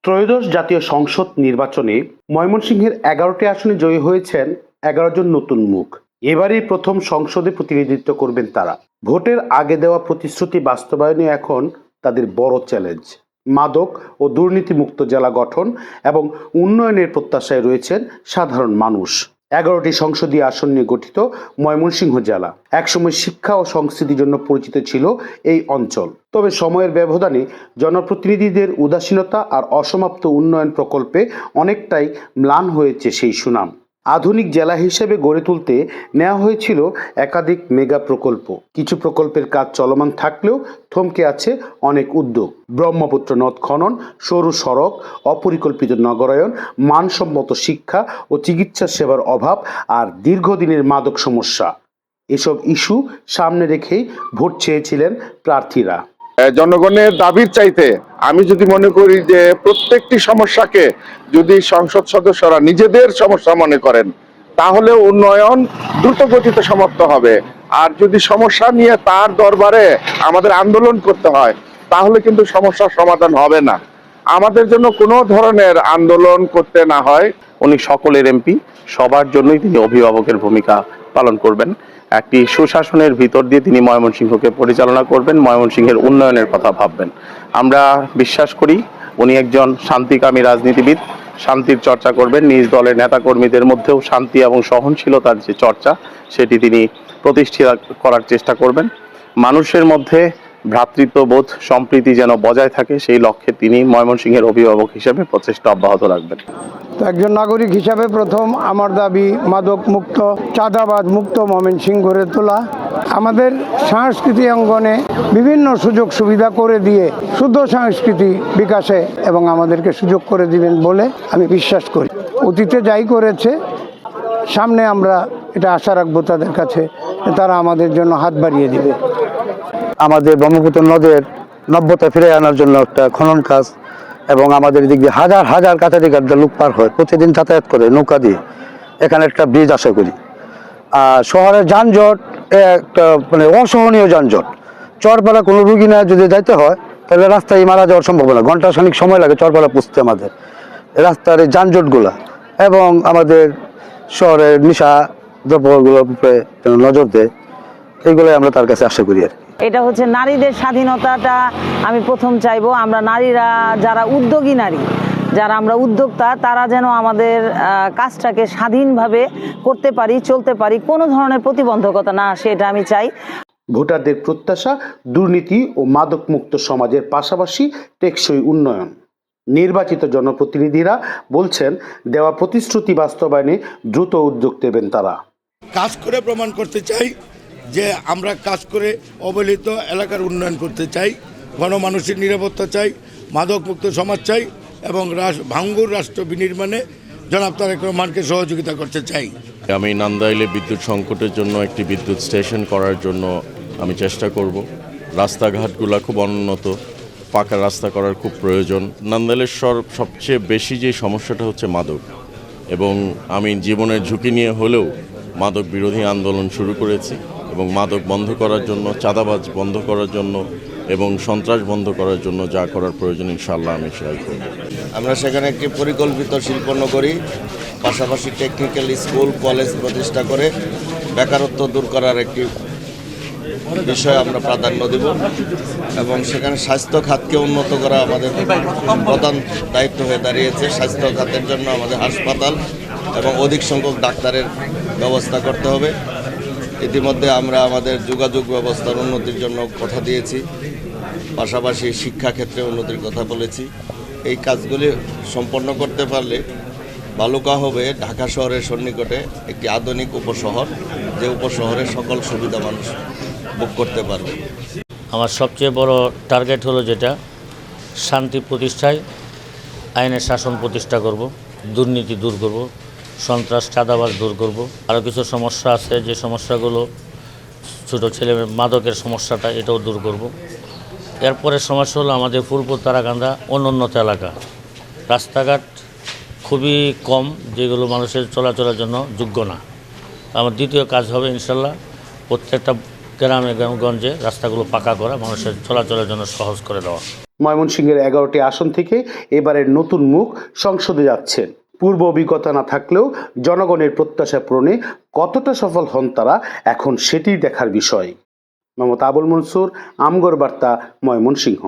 ত্রয়োদশ জাতীয় সংসদ নির্বাচনে ময়মনসিংহের ১১টি আসনে জয়ী হয়েছেন ১১ জন নতুন মুখ। এবারই প্রথম সংসদে প্রতিনিধিত্ব করবেন তারা। ভোটের আগে দেওয়া প্রতিশ্রুতি বাস্তবায়নে এখন তাদের বড় চ্যালেঞ্জ। মাদক ও দুর্নীতিমুক্ত জেলা গঠন এবং উন্নয়নের প্রত্যাশায় রয়েছেন সাধারণ মানুষ। ১১টি সংসদীয় আসন নিয়ে গঠিত ময়মনসিংহ জেলা একসময় শিক্ষা ও সংস্কৃতির জন্য পরিচিত ছিল এই অঞ্চল। তবে সময়ের ব্যবধানে জনপ্রতিনিধিদের উদাসীনতা আর অসমাপ্ত উন্নয়ন প্রকল্পে অনেকটাই ম্লান হয়েছে সেই সুনাম। আধুনিক জেলা হিসেবে গড়ে তুলতে নেওয়া হয়েছিল একাধিক মেগা প্রকল্প। কিছু প্রকল্পের কাজ চলমান থাকলেও থমকে আছে অনেক উদ্যোগ। ব্রহ্মপুত্র নদ খনন, সরু সড়ক, অপরিকল্পিত নগরায়ন, মানসম্মত শিক্ষা ও চিকিৎসা সেবার অভাব আর দীর্ঘদিনের মাদক সমস্যা, এসব ইস্যু সামনে রেখেই ভোট চেয়েছিলেন প্রার্থীরা। জনগণের দাবির চাইতে আমি যদি মনে করি যে প্রত্যেকটি সমস্যাকে যদি সংসদ সদস্যরা নিজেদের সমস্যা মনে করেন তাহলে উন্নয়ন দ্রুত গতিতে সমাপ্ত হবে। আর যদি সমস্যা নিয়ে তার দরবারে আমাদের আন্দোলন করতে হয় তাহলে কিন্তু সমস্যার সমাধান হবে না। আমাদের জন্য কোনো ধরনের আন্দোলন করতে না হয়। উনি সকলের এমপি, সবার জন্যই তিনি অভিভাবকের ভূমিকা পালন করবেন। একটি সুশাসনের ভিতর দিয়ে তিনি ময়মনসিংহকে পরিচালনা করবেন, ময়মনসিংহের উন্নয়নের কথা ভাববেন। আমরা বিশ্বাস করি উনি একজন শান্তিকামী রাজনীতিবিদ, শান্তির চর্চা করবেন। নিজ দলের নেতাকর্মীদের মধ্যেও শান্তি এবং সহনশীলতার যে চর্চা সেটি তিনি প্রতিষ্ঠা করার চেষ্টা করবেন। মানুষের মধ্যে ভ্রাতৃত্ববোধ, সম্প্রীতি যেন বজায় থাকে সেই লক্ষ্যে তিনি ময়মনসিংহের অভিভাবক হিসেবে প্রচেষ্টা অব্যাহত রাখবেন। একজন নাগরিক হিসাবে প্রথম আমার দাবি মাদক মুক্ত, চাঁদাবাজ মুক্ত ময়মনসিংহ গড়ে তোলা। আমাদের সংস্কৃতি অঙ্গনে বিভিন্ন সুযোগ সুবিধা করে দিয়ে শুদ্ধ সংস্কৃতি বিকাশে এবং আমাদেরকে সুযোগ করে দিবেন বলে আমি বিশ্বাস করি। অতীতে যাই করেছে সামনে আমরা এটা আশা রাখবো তাদের কাছে, তারা আমাদের জন্য হাত বাড়িয়ে দিবে। আমাদের ব্রহ্মপুত্র নদের নব্যতা ফিরে আনার জন্য একটা খনন কাজ এবং আমাদের দিক দিয়ে হাজার হাজার কাছাকাছি লোক পার হয়, প্রতিদিন যাতায়াত করে নৌকা দিয়ে। এখানে একটা ব্রিজ আশা করি। আর শহরের যানজট একটা মানে অসহনীয় যানজট। চরপাড়া কোনো রুগী না যদি যাইতে হয় তাহলে রাস্তায় মারা যাওয়ার সম্ভাবনা, ঘন্টা খানিক সময় লাগে চরপাড়া পৌঁছতে আমাদের। রাস্তার এই যানজটগুলা এবং আমাদের শহরের নেশা দ্রব্যগুলোর উপরে নজর দেয়, এইগুলোই আমরা তার কাছে আশা করি আর কি। এটা হচ্ছে নারীদের স্বাধীনতাটা আমি প্রথম চাইবো। আমরা নারীরা যারা উদ্যোগী নারী, যারা আমরা উদ্যোক্তা, তারা যেন আমাদের কাজটাকে স্বাধীনভাবে করতে পারি, চলতে পারি, কোনো ধরনের প্রতিবন্ধকতা না আসে, এটা আমি চাই। ভোটারদের প্রত্যাশা দুর্নীতি ও মাদক মুক্ত সমাজের পাশাপাশি টেকসই উন্নয়ন। নির্বাচিত জনপ্রতিনিধিরা বলছেন দেওয়া প্রতিশ্রুতি বাস্তবায়নে দ্রুত উদ্যোগ নেবেন তারা। কাজ করে প্রমাণ করতে চাই যে আমরা কাজ করে অবহেলিত এলাকার উন্নয়ন করতে চাই, গণমানুষের নিরাপত্তা চাই, মাদক মুক্ত সমাজ চাই এবং ভাঙ্গুর রাষ্ট্র বিনির্মাণে জনাব তারেক রহমানকে সহযোগিতা করতে চাই। আমি নান্দাইলে বিদ্যুৎ সংকটের জন্য একটি বিদ্যুৎ স্টেশন করার জন্য আমি চেষ্টা করব। রাস্তাঘাটগুলো খুব অনুন্নত, পাকা রাস্তা করার খুব প্রয়োজন। নান্দাইলের সবচেয়ে বেশি যে সমস্যাটা হচ্ছে মাদক, এবং আমি জীবনের ঝুঁকি নিয়ে হলেও মাদক বিরোধী আন্দোলন শুরু করেছি এবং মাদক বন্ধ করার জন্য, চাঁদাবাজ বন্ধ করার জন্য এবং সন্ত্রাস বন্ধ করার জন্য যা করার প্রয়োজন ইনশাআল্লাহ আমি সেটাই করব। আমরা সেখানে একটি পরিকল্পিত শিল্পনগরী, পাশাপাশি টেকনিক্যাল স্কুল, কলেজ প্রতিষ্ঠা করে বেকারত্ব দূর করার একটি বিষয়ে আমরা প্রাধান্য দেব এবং সেখানে স্বাস্থ্য খাতকে উন্নত করা আমাদের প্রধান দায়িত্ব হয়ে দাঁড়িয়েছে। স্বাস্থ্য খাতের জন্য আমাদের হাসপাতাল এবং অধিক সংখ্যক ডাক্তারের ব্যবস্থা করতে হবে। ইতিমধ্যে আমরা আমাদের যোগাযোগ ব্যবস্থার উন্নতির জন্য কথা দিয়েছি, পাশাপাশি শিক্ষাক্ষেত্রে উন্নতির কথা বলেছি। এই কাজগুলি সম্পন্ন করতে পারলে বালুকা হবে ঢাকা শহরের সন্নিকটে একটি আধুনিক উপশহর, যে উপশহরের সকল সুবিধা মানুষ ভোগ করতে পারবে। আমার সবচেয়ে বড় টার্গেট হলো যেটা, শান্তি প্রতিষ্ঠায় আইনের শাসন প্রতিষ্ঠা করব, দুর্নীতি দূর করব, সন্ত্রাস চাঁদাবাজ দূর করব। আরও কিছু সমস্যা আছে, যে সমস্যাগুলো ছোটো ছেলে মাদকের সমস্যাটা, এটাও দূর করব। এরপরে সমস্যা হলো আমাদের ফুলপুর তারাকান্দা অনুন্নত এলাকা, রাস্তাঘাট খুবই কম, যেগুলো মানুষের চলাচলের জন্য যোগ্য না। আমার দ্বিতীয় কাজ হবে ইনশাল্লাহ প্রত্যেকটা গ্রামে গঞ্জে রাস্তাগুলো পাকা করা, মানুষের চলাচলের জন্য সহজ করে দেওয়া। ময়মনসিংহের 11টি আসন থেকে এবারের নতুন মুখ সংসদে যাচ্ছেন। পূর্ব অভিজ্ঞতা না থাকলেও জনগণের প্রত্যাশা পূরণে কতটা সফল হন তারা, এখন সেটি দেখার বিষয়। মোহাম্মদ আবুল মনসুর, আমগর বার্তা, ময়মনসিংহ।